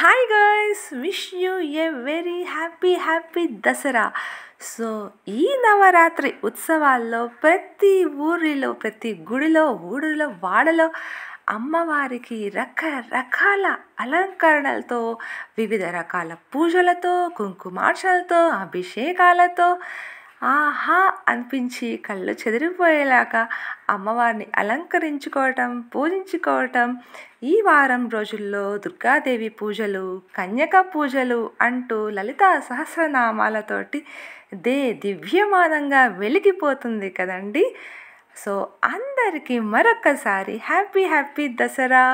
Hi guys, wish you a very happy Dasara. So ఈ నవరాత్రి ఉత్సవాల్లో ప్రతి ఊరిలో, ప్రతి గుడిలో, ఊడిలో, వాడలో అమ్మవారికి రకరకాల అలంకరణలతో, వివిధ రకాల పూజలతో, కుంకుమార్చనలతో, అభిషేకాలతో ఆహా అనిపించి కళ్ళు చెదిరిపోయేలాగా అమ్మవారిని అలంకరించుకోవటం, పూజించుకోవటం. ఈ వారం రోజుల్లో దుర్గాదేవి పూజలు, కన్యక పూజలు అంటూ లలితా సహస్రనామాలతోటి దివ్యమానంగా వెలిగిపోతుంది కదండి. సో అందరికీ మరొకసారి హ్యాపీ దసరా.